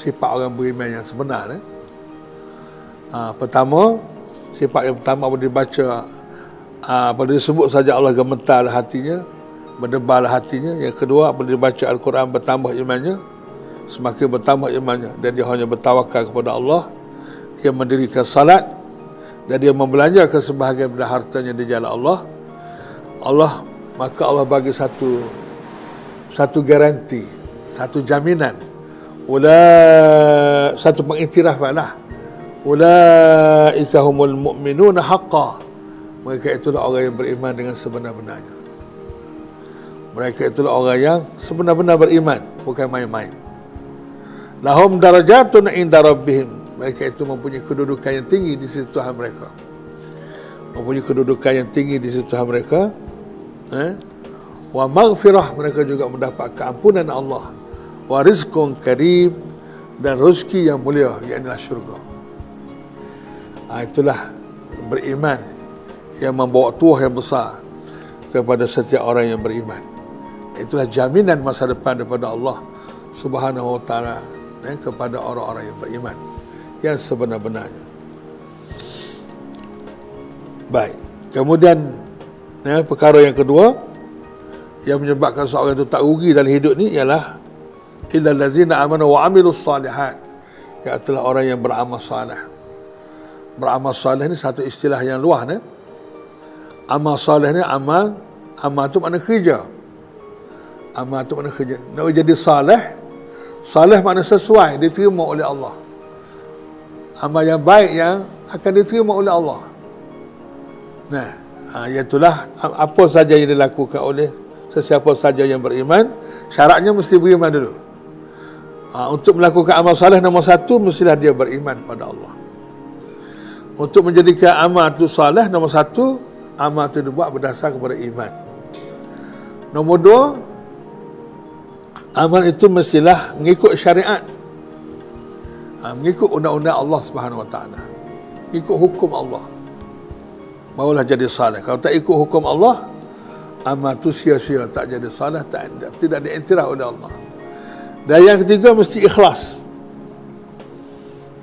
sifat orang beriman yang sebenar. Pertama, sifat yang pertama apabila dibaca, apabila disebut saja Allah gemetar hatinya, berdebar hatinya. Yang kedua, apabila dibaca Al-Quran bertambah imannya, semakin bertambah imannya, dan dia hanya bertawakal kepada Allah. Dia mendirikan salat dan dia membelanjakan sebahagian dari hartanya di jalan Allah. Maka Allah bagi satu garanti, satu jaminan, satu pengiktiraf lah. Ulaika humul mu'minuna haqqan. Mereka itulah orang yang beriman dengan sebenar-benarnya. Mereka itulah orang yang sebenar-benar beriman, bukan main-main. Lahum darajatun inda rabbihim. Mereka itu mempunyai kedudukan yang tinggi di sisi Tuhan mereka. Mempunyai kedudukan yang tinggi di sisi Tuhan mereka. Wa maghfirah, mereka juga mendapat keampunan Allah. Wa rizqun karim, dan rezeki yang mulia, iaitu syurga. Itulah beriman yang membawa tuah yang besar kepada setiap orang yang beriman. Itulah jaminan masa depan daripada Allah Subhanahu wa ta'ala kepada orang-orang yang beriman yang sebenar-benarnya. Baik, kemudian perkara yang kedua yang menyebabkan seorang itu tak rugi dalam hidup ni ialah illal ladzina amanu wa amilus salihat, iaitu orang yang beramal salih. Beramal salih ni satu istilah yang luas ni. Amal salih ni amal tu makna kerja. Amal tu makna kerja. Nak jadi salih, salih makna sesuai, diterima oleh Allah. Amal yang baik yang akan diterima oleh Allah. Nah, iaitulah apa saja yang dilakukan oleh sesiapa saja yang beriman, syaratnya mesti beriman dulu. Untuk melakukan amal salih nombor satu, mestilah dia beriman pada Allah. Untuk menjadikan amal itu salih, nombor satu, amal itu dibuat berdasar kepada iman. Nombor dua, amal itu mestilah mengikut syariat, mengikut undang-undang Allah Subhanahu Wa Taala, ikut hukum Allah, barulah jadi salih. Kalau tak ikut hukum Allah, amal itu sia-sia, tak jadi salih, tidak diiktiraf oleh Allah. Dan yang ketiga, mesti ikhlas.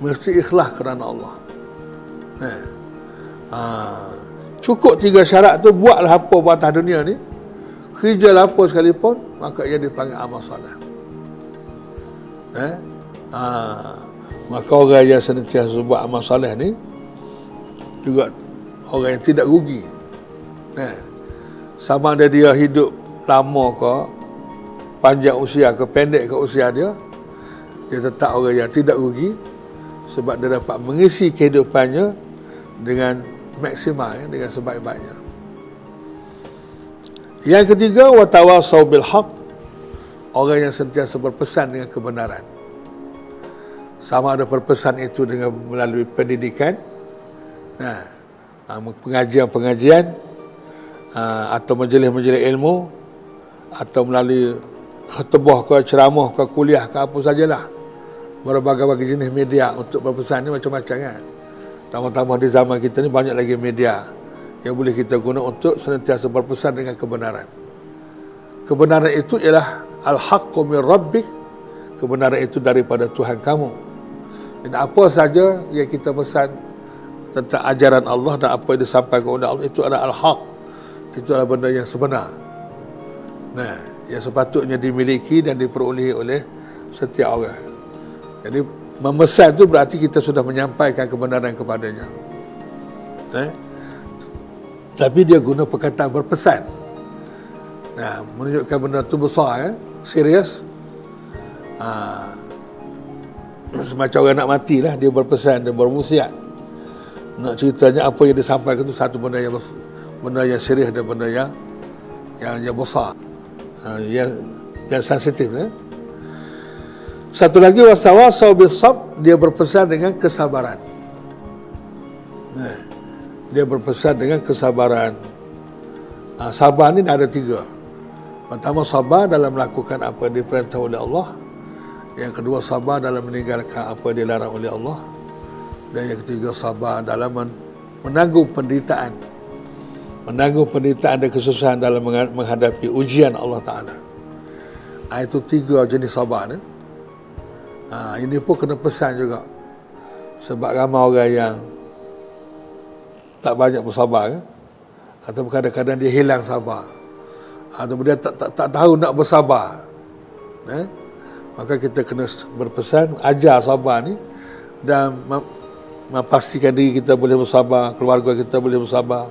Mesti ikhlas kerana Allah. Cukup 3 syarat tu, buatlah apa atas dunia ni, kerjalah apa sekalipun, maka ia dipanggil amal salih. Maka orang yang senantiasa buat amal salih ni juga orang yang tidak rugi. Sama ada dia hidup lama ke, panjang usia ke, pendek ke usia dia tetap orang yang tidak rugi, sebab dia dapat mengisi kehidupannya dengan maksimal, dengan sebaik-baiknya. Yang ketiga, wa tawassaw bil haq, orang yang sentiasa berpesan dengan kebenaran. Sama ada berpesan itu dengan melalui pendidikan, pengajian-pengajian, atau majlis-majlis ilmu, atau melalui khutbah ke, ceramah ke, kuliah ke, apa sajalah. Berbagai-bagai jenis media untuk berpesan ni macam-macam kan. Tambah-tambah di zaman kita ni banyak lagi media yang boleh kita guna untuk senantiasa berpesan dengan kebenaran. Kebenaran itu ialah al-haqqu min rabbik, kebenaran itu daripada Tuhan kamu. Dan apa saja yang kita pesan tentang ajaran Allah dan apa yang disampaikan oleh Allah, itu adalah al-haq, itu adalah benda yang sebenar, yang sepatutnya dimiliki dan diperolehi oleh setiap orang. Jadi memesan itu berarti kita sudah menyampaikan kebenaran kepadanya. Tapi dia guna perkataan berpesan. Menunjukkan benda itu besar, serius. Semacam orang nak mati lah, dia berpesan, dia berwasiat. Nak ceritanya apa yang disampaikan itu satu benda yang serius dan benda yang besar, yang sensitif. Satu lagi, wasawasau bisab, dia berpesan dengan kesabaran. Dia berpesan dengan kesabaran. Sabar ni ada 3. Pertama, sabar dalam melakukan apa yang diperintah oleh Allah. Yang kedua, sabar dalam meninggalkan apa yang dilarang oleh Allah. Dan yang ketiga, sabar dalam menanggung penderitaan. Menanggung penderitaan dan kesusahan dalam menghadapi ujian Allah Ta'ala. Itu 3 jenis sabar ni. Ini pun kena pesan juga, sebab ramai orang yang tak banyak bersabar, atau kadang-kadang dia hilang sabar, atau dia tak tahu nak bersabar. Maka kita kena berpesan, ajar sabar ni, dan memastikan diri kita boleh bersabar, keluarga kita boleh bersabar,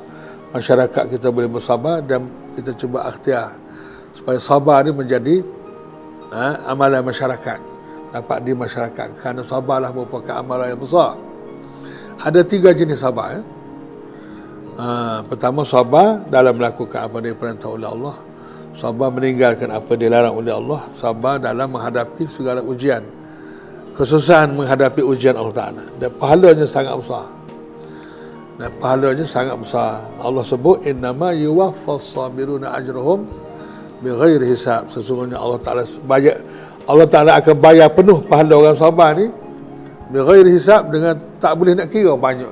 masyarakat kita boleh bersabar, dan kita cuba ikhtiar supaya sabar ni menjadi amalan masyarakat, dapat di masyarakat, kerana sabarlah merupakan amalan yang besar. Ada 3 jenis sabar. Pertama, sabar dalam melakukan apa yang diperintah oleh Allah, sabar meninggalkan apa yang dilarang oleh Allah, sabar dalam menghadapi segala ujian, kesusahan menghadapi ujian Allah Ta'ala, dan pahalanya sangat besar. Allah sebut, innama yuwaffas sabiruna ajrahum bighairi hisab. Sesungguhnya Allah Ta'ala akan bayar penuh pahala orang sabar ni bighairi hisab, dengan tak boleh nak kira banyak,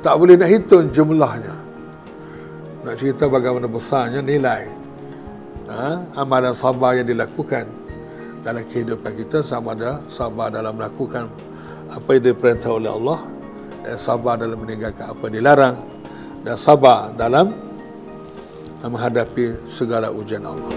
tak boleh nak hitung jumlahnya. Nak cerita bagaimana besarnya nilai amalan sabar yang dilakukan dalam kehidupan kita, sama ada sabar dalam melakukan apa yang diperintah oleh Allah, dan sabar dalam meninggalkan apa yang dilarang, dan sabar dalam menghadapi segala ujian Allah.